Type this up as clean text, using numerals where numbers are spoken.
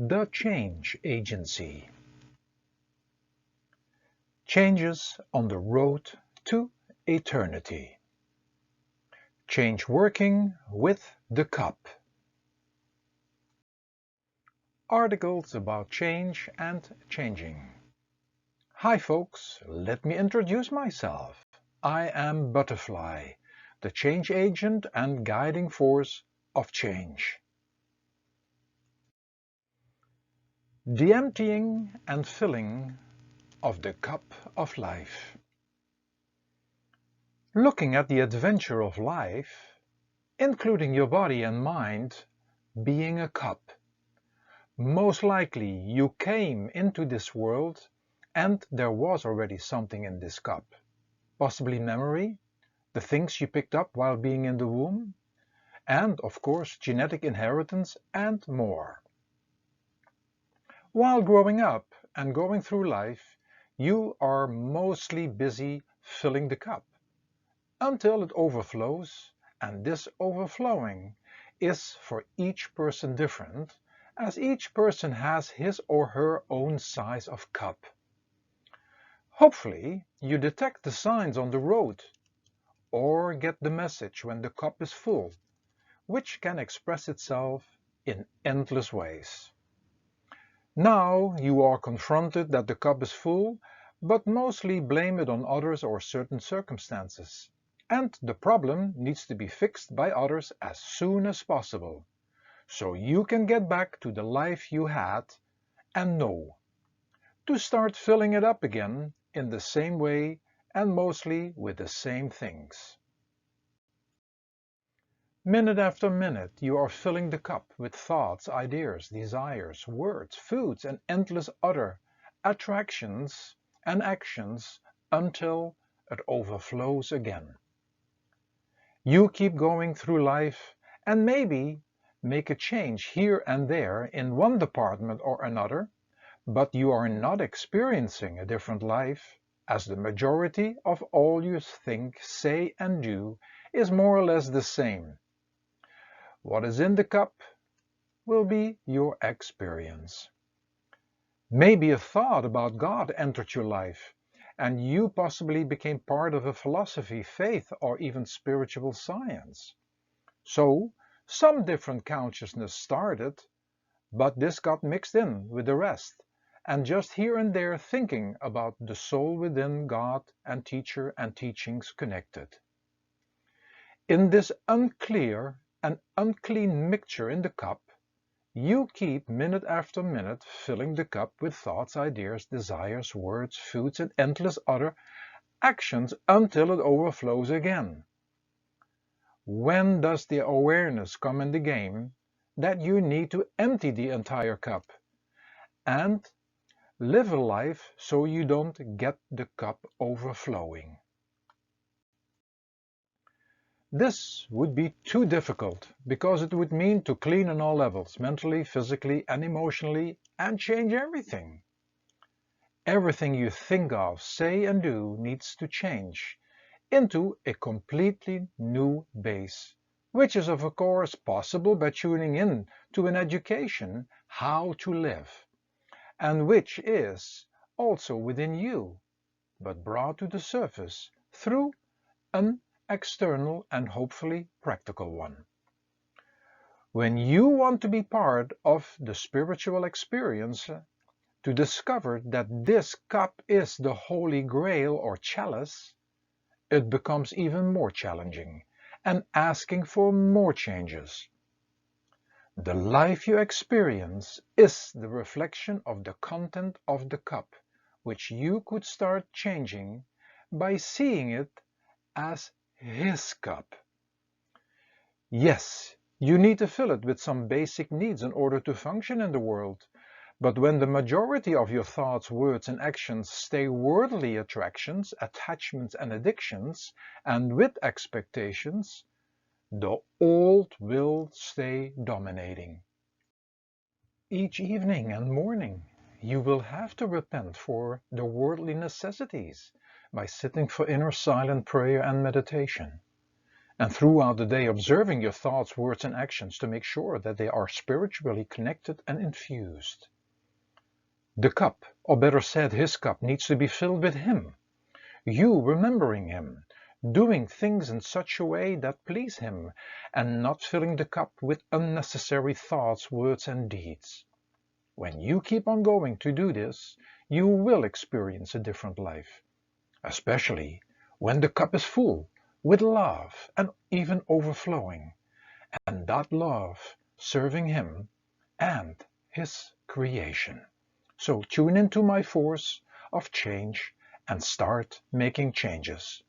The Change Agency. Changes on the road to eternity. Change working with the cup. Articles about change and changing. Hi folks, let me introduce myself. I am Butterfly, the change agent and guiding force of change. The emptying and filling of the cup of life. Looking at the adventure of life, including your body and mind, being a cup. Most likely you came into this world and there was already something in this cup. Possibly memory, the things you picked up while being in the womb, and of course genetic inheritance and more. While growing up and going through life, you are mostly busy filling the cup until it overflows, and this overflowing is for each person different, as each person has his or her own size of cup. Hopefully you detect the signs on the road or get the message when the cup is full, which can express itself in endless ways. Now you are confronted that the cup is full, but mostly blame it on others or certain circumstances. And the problem needs to be fixed by others as soon as possible, so you can get back to the life you had and know, to start filling it up again in the same way and mostly with the same things. Minute after minute you are filling the cup with thoughts, ideas, desires, words, foods and endless other attractions and actions until it overflows again. You keep going through life and maybe make a change here and there in one department or another, but you are not experiencing a different life, as the majority of all you think, say and do is more or less the same. What is in the cup will be your experience. Maybe a thought about God entered your life, and you possibly became part of a philosophy, faith, or even spiritual science. So, some different consciousness started, but this got mixed in with the rest, and just here and there thinking about the soul within God and teacher and teachings connected. In this unclear and unclean mixture in the cup, you keep minute after minute filling the cup with thoughts, ideas, desires, words, foods and endless other actions until it overflows again. When does the awareness come in the game that you need to empty the entire cup and live a life so you don't get the cup overflowing? This would be too difficult, because it would mean to clean on all levels, mentally, physically and emotionally, and change everything. Everything you think of, say and do needs to change into a completely new base, which is of course possible by tuning in to an education how to live, and which is also within you, but brought to the surface through an external and hopefully practical one. When you want to be part of the spiritual experience, to discover that this cup is the Holy Grail or chalice, it becomes even more challenging and asking for more changes. The life you experience is the reflection of the content of the cup, which you could start changing by seeing it as His cup. Yes, you need to fill it with some basic needs in order to function in the world, but when the majority of your thoughts, words and actions stay worldly attractions, attachments and addictions, and with expectations, the old will stay dominating. Each evening and morning you will have to repent for the worldly necessities by sitting for inner silent prayer and meditation. And throughout the day, observing your thoughts, words, and actions to make sure that they are spiritually connected and infused. The cup, or better said, his cup, needs to be filled with him. You remembering him, doing things in such a way that please him, and not filling the cup with unnecessary thoughts, words, and deeds. When you keep on going to do this, you will experience a different life, especially when the cup is full with love and even overflowing, and that love serving him and his creation. So tune into my force of change and start making changes.